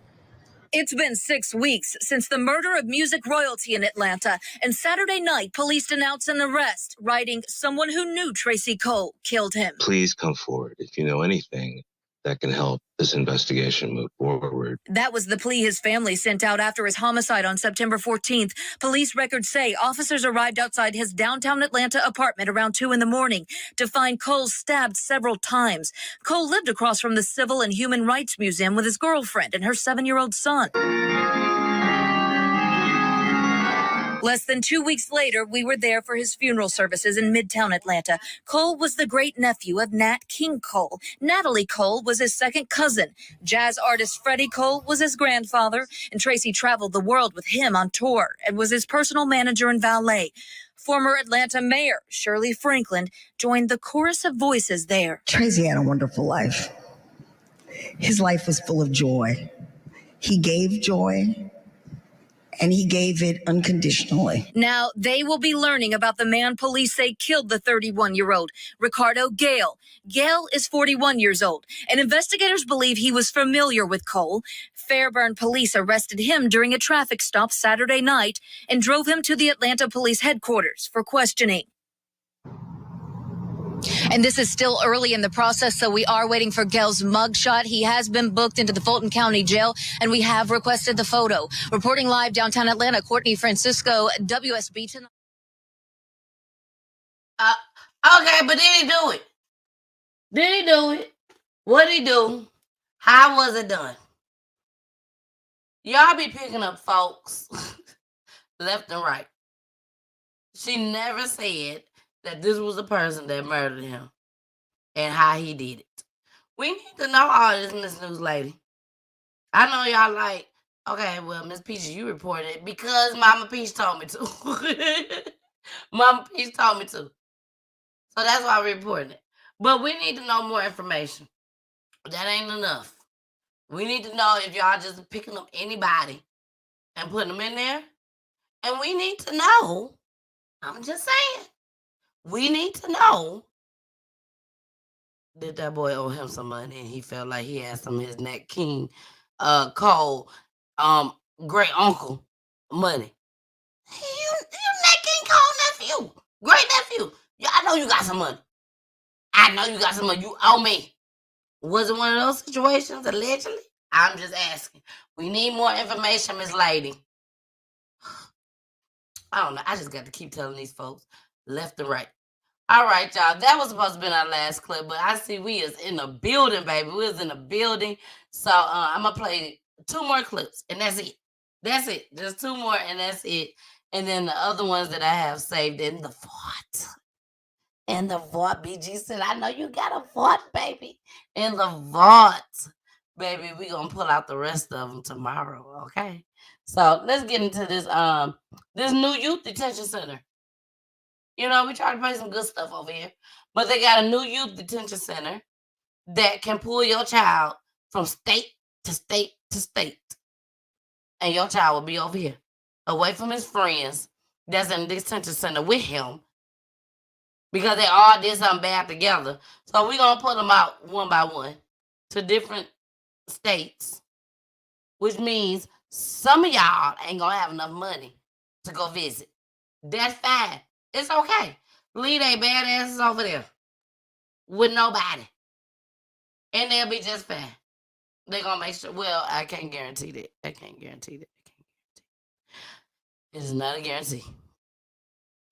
It's been 6 weeks since the murder of music royalty in Atlanta. And Saturday night, police announced an arrest, writing someone who knew Tracy Cole killed him. Please come forward if you know anything that can help this investigation move forward. That was the plea his family sent out after his homicide on September 14th. Police records say officers arrived outside his downtown Atlanta apartment around 2 a.m. to find Cole stabbed several times. Cole lived across from the Civil and Human Rights Museum with his girlfriend and her 7-year-old son. Less than 2 weeks later, we were there for his funeral services in Midtown Atlanta. Cole was the great nephew of Nat King Cole. Natalie Cole was his second cousin. Jazz artist Freddie Cole was his grandfather, and Tracy traveled the world with him on tour and was his personal manager and valet. Former Atlanta Mayor Shirley Franklin joined the chorus of voices there. Tracy had a wonderful life. His life was full of joy. He gave joy, and he gave it unconditionally. Now they will be learning about the man police say killed the 31-year-old, Ricardo Gale. Gale is 41 years old, and investigators believe he was familiar with Cole. Fairburn police arrested him during a traffic stop Saturday night and drove him to the Atlanta Police headquarters for questioning. And this is still early in the process, so we are waiting for Gale's mugshot. He has been booked into the Fulton County Jail, and we have requested the photo. Reporting live downtown Atlanta, Courtney Francisco, WSB tonight. Okay, but did he do it? Did he do it? What did he do? How was it done? Y'all be picking up folks left and right. She never said that this was the person that murdered him and how he did it. We need to know all this, Miss News Lady. I know y'all like, okay, well, Miss Peaches, you reported it because Mama Peach told me to. Mama Peach told me to. So that's why we're reporting it. But we need to know more information. That ain't enough. We need to know if y'all just picking up anybody and putting them in there. And we need to know, I'm just saying, we need to know, did that boy owe him some money and he felt like he had some of his Nat King Cole great uncle money. You Nat King Cole nephew, great nephew. Yeah, I know you got some money. I know you got some money. You owe me. Was it one of those situations, allegedly? I'm just asking. We need more information, Miss Lady. I don't know. I just got to keep telling these folks left and right. All right, y'all. That was supposed to be our last clip, but I see we is in the building, baby. We is in the building. So I'm going to play 2 more clips, and that's it. That's it. Just 2 more, and that's it. And then the other ones that I have saved in the vault. In the vault, BG said, I know you got a vault, baby. In the vault, baby. We're going to pull out the rest of them tomorrow, okay? So let's get into this new youth detention center. You know, we try to play some good stuff over here, but they got a new youth detention center that can pull your child from state to state to state. And your child will be over here, away from his friends that's in the detention center with him, because they all did something bad together. So we're going to put them out one by one to different states, which means some of y'all ain't going to have enough money to go visit. That's fine. It's okay. Leave they bad asses over there with nobody. And they'll be just fine. They're going to make sure. Well, I can't guarantee that. I can't guarantee that. It's not a guarantee.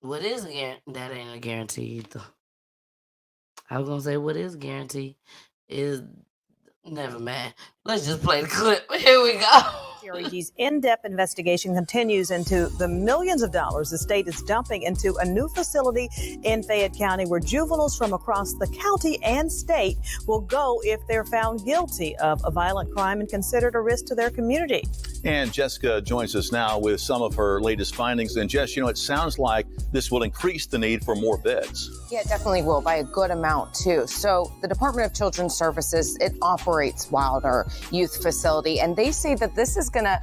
What is a guarantee? That ain't a guarantee either. I was going to say what is a guarantee is never mind. Let's just play the clip. Here we go. CRED's in-depth investigation continues into the millions of dollars the state is dumping into a new facility in Fayette County where juveniles from across the county and state will go if they're found guilty of a violent crime and considered a risk to their community. And Jessica joins us now with some of her latest findings. And Jess, you know, it sounds like this will increase the need for more beds. Yeah, it definitely will, by a good amount, too. So the Department of Children's Services, it operates Wilder Youth Facility, and they say that this is going to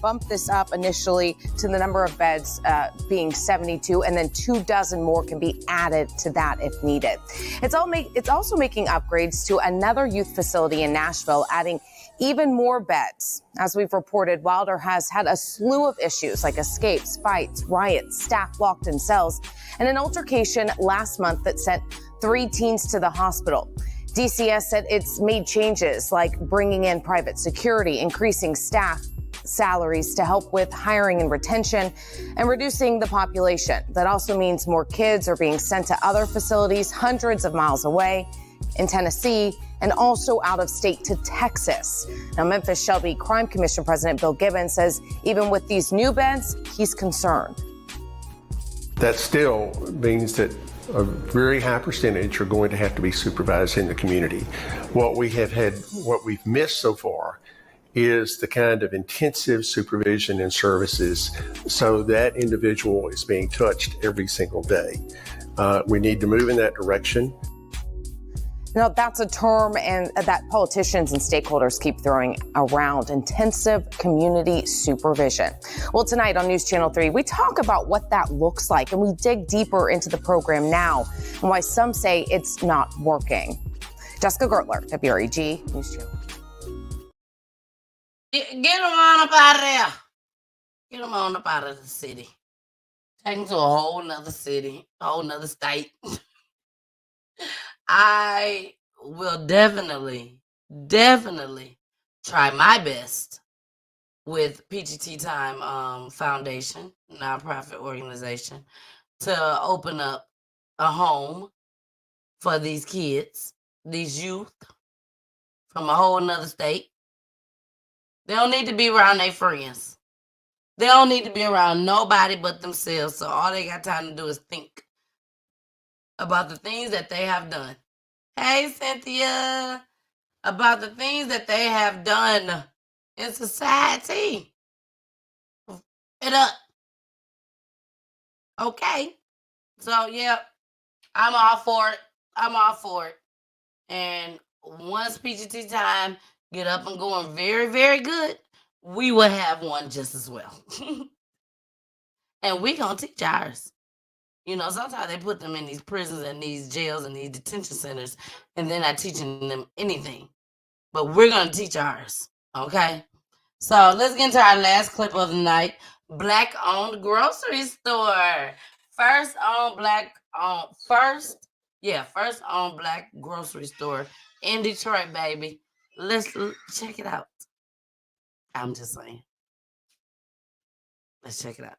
bump this up initially to the number of beds being 72, and then 24 more can be added to that if needed. It's also making upgrades to another youth facility in Nashville, adding even more beds. As we've reported, Wilder has had a slew of issues like escapes, fights, riots, staff locked in cells, and an altercation last month that sent 3 teens to the hospital. DCS said it's made changes like bringing in private security, increasing staff salaries to help with hiring and retention, and reducing the population. That also means more kids are being sent to other facilities hundreds of miles away in Tennessee and also out of state to Texas. Now, Memphis Shelby Crime Commission President Bill Gibbons says even with these new beds, he's concerned. That still means that a very high percentage are going to have to be supervised in the community. What we've missed so far is the kind of intensive supervision and services so that individual is being touched every single day. We need to move in that direction. Now, that's a term and that politicians and stakeholders keep throwing around: intensive community supervision. Well, tonight on News Channel 3, we talk about what that looks like, and we dig deeper into the program now and why some say it's not working. Jessica Gertler, WREG News Channel. Get them on up out of there. Get them on up out of the city. Take them to a whole nother city, a whole nother state. I will definitely try my best with PGT Time Foundation, nonprofit organization, to open up a home for these kids, these youth from a whole nother state. They don't need to be around their friends. They don't need to be around nobody but themselves. So all they got time to do is think about the things that they have done. Hey, Cynthia. About the things that they have done in society. It up. Okay. So, yeah, I'm all for it. And once PGT Time get up and going very, very good, we will have one just as well. And we gonna teach ours. You know, sometimes they put them in these prisons and these jails and these detention centers, and they're not teaching them anything. But we're gonna teach ours, okay? So let's get into our last clip of the night. Black-owned grocery store. First owned black grocery store in Detroit, baby. Let's check it out. I'm just saying. Let's check it out.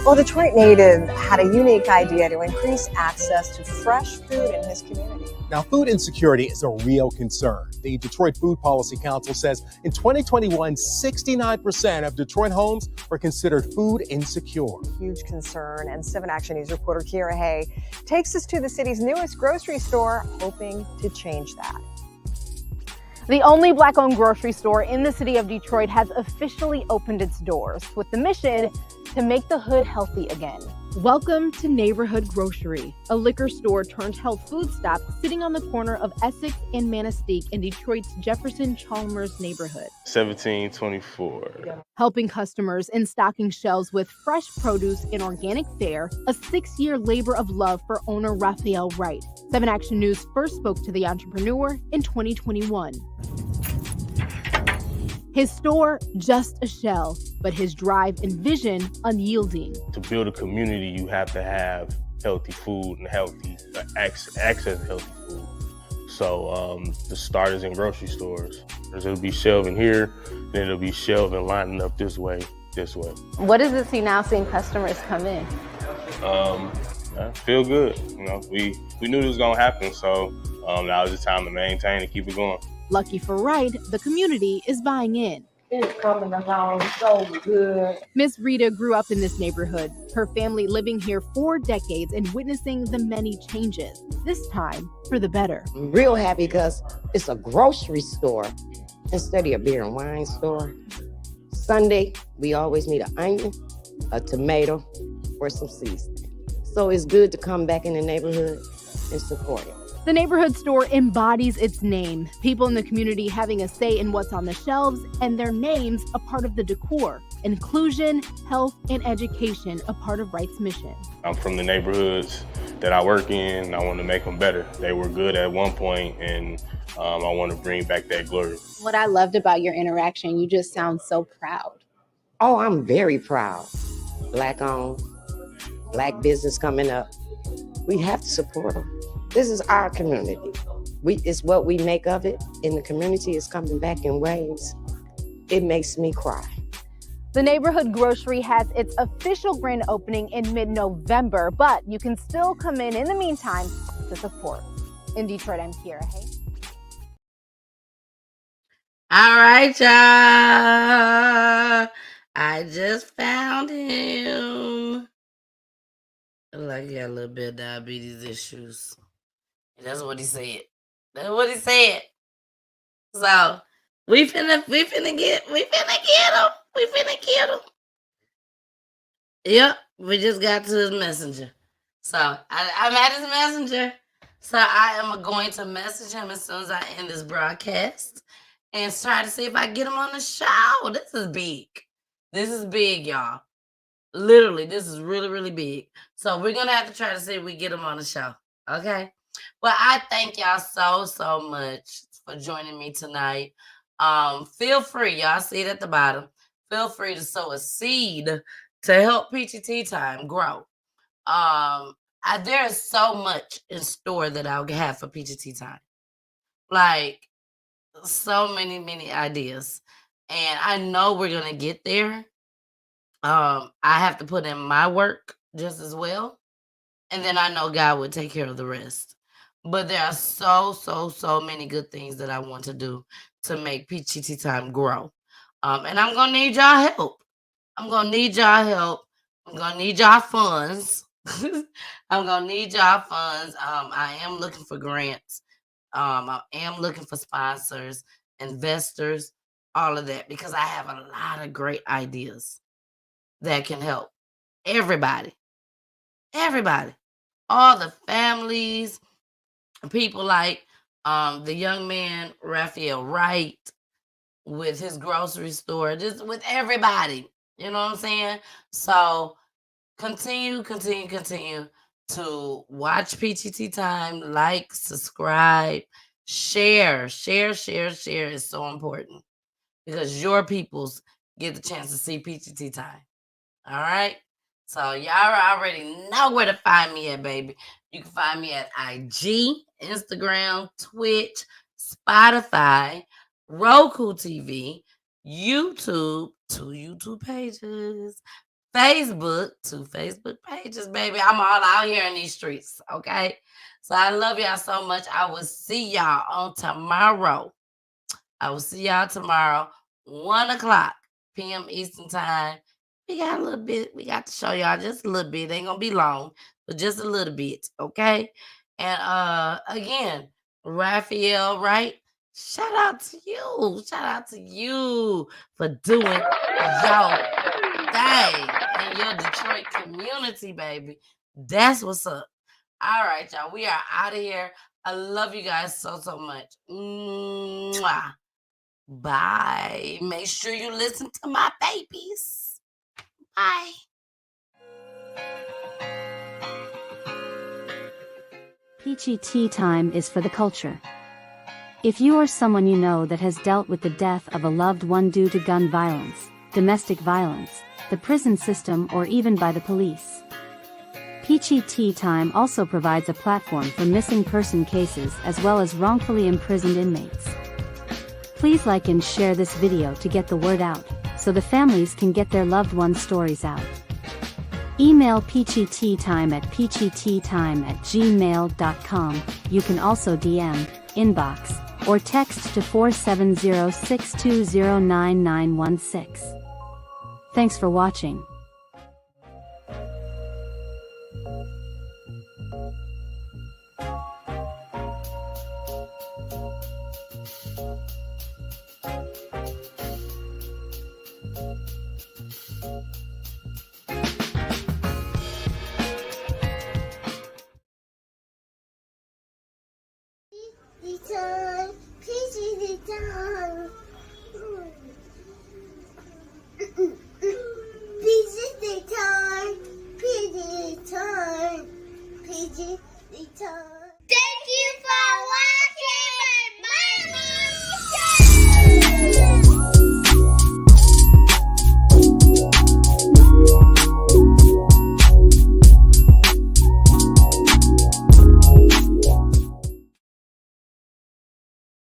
Well, Detroit native had a unique idea to increase access to fresh food in his community. Now, food insecurity is a real concern. The Detroit Food Policy Council says in 2021, 69% of Detroit homes were considered food insecure. Huge concern, and 7 Action News reporter Kira Hay takes us to the city's newest grocery store, hoping to change that. The only Black-owned grocery store in the city of Detroit has officially opened its doors with the mission to make the hood healthy again. Welcome to Neighborhood Grocery, a liquor store turned health food stop sitting on the corner of Essex and Manistee in Detroit's Jefferson Chalmers neighborhood. 1724. Helping customers and stocking shelves with fresh produce and organic fare, a 6-year labor of love for owner Raphael Wright. 7 Action News first spoke to the entrepreneur in 2021. His store, just a shell, but his drive and vision unyielding. To build a community, you have to have healthy food and healthy access to healthy food. So the start is in grocery stores. There'll be shelving here, then it'll be shelving lining up this way. What does it see now seeing customers come in? I feel good. You know, we knew this was gonna happen, so now is the time to maintain and keep it going. Lucky for Wright, the community is buying in. It's coming along so good. Miss Rita grew up in this neighborhood, her family living here 4 decades and witnessing the many changes, this time for the better. I'm real happy because it's a grocery store instead of a beer and wine store. Sunday, we always need an onion, a tomato, or some seasoning. So it's good to come back in the neighborhood and support it. The neighborhood store embodies its name, people in the community having a say in what's on the shelves, and their names a part of the decor. Inclusion, health, and education a part of Wright's mission. I'm from the neighborhoods that I work in, and I want to make them better. They were good at one point, and I want to bring back that glory. What I loved about your interaction, you just sound so proud. Oh, I'm very proud. Black owned, Black business coming up. We have to support them. This is our community. It's what we make of it, and the community is coming back in ways. It makes me cry. The neighborhood grocery has its official grand opening in mid-November, but you can still come in the meantime to support. In Detroit, I'm Kira Hay. All right, y'all. I just found him. Look like he got a little bit of diabetes issues. That's what he said. So we finna get him. Yep, we just got to his messenger. So I'm at his messenger. So I am going to message him as soon as I end this broadcast and try to see if I get him on the show. This is big. This is big, y'all. Literally, this is really, really big. So we're going to have to try to see if we get him on the show. Okay? Well, I thank y'all so much for joining me tonight. Feel free, y'all see it at the bottom. Feel free to sow a seed to help Peachy Tea Time grow. There is so much in store that I'll have for Peachy Tea Time. Like, so many ideas. And I know we're going to get there. I have to put in my work just as well. And then I know God will take care of the rest. But there are so many good things that I want to do to make Peachy Tea Time grow. And I'm going to need y'all help. I'm going to need y'all help. I'm going to need y'all funds. I'm going to need y'all funds. I am looking for grants. I am looking for sponsors, investors, all of that, because I have a lot of great ideas that can help everybody. Everybody. All the families, people like the young man, Raphael Wright, with his grocery store, just with everybody. You know what I'm saying? So continue to watch Peachy Tea Time, like, subscribe, share is so important because your peoples get the chance to see Peachy Tea Time. All right? So y'all already know where to find me at, baby. You can find me at IG, Instagram, Twitch, Spotify, Roku TV, YouTube, 2 YouTube pages, Facebook, 2 Facebook pages, baby. I'm all out here in these streets, okay? So I love y'all so much. I will see y'all on tomorrow. 1:00 p.m. Eastern Time. We got a little bit. We got to show y'all just a little bit. It ain't gonna be long, but just a little bit, okay? And again, Raphael, right? Shout out to you. Shout out to you for doing your thing in your Detroit community, baby. That's what's up. All right, y'all. We are out of here. I love you guys so much. Mwah. Bye. Make sure you listen to my babies. Bye. Peachy Tea Time is for the culture. If you or someone you know that has dealt with the death of a loved one due to gun violence, domestic violence, the prison system, or even by the police, Peachy Tea Time also provides a platform for missing person cases as well as wrongfully imprisoned inmates. Please like and share this video to get the word out, so the families can get their loved ones' stories out. Email Peachy Tea Time at peachyteatime@gmail.com. You can also DM, inbox, or text to 470-620-9916. Thanks for watching. Thank you for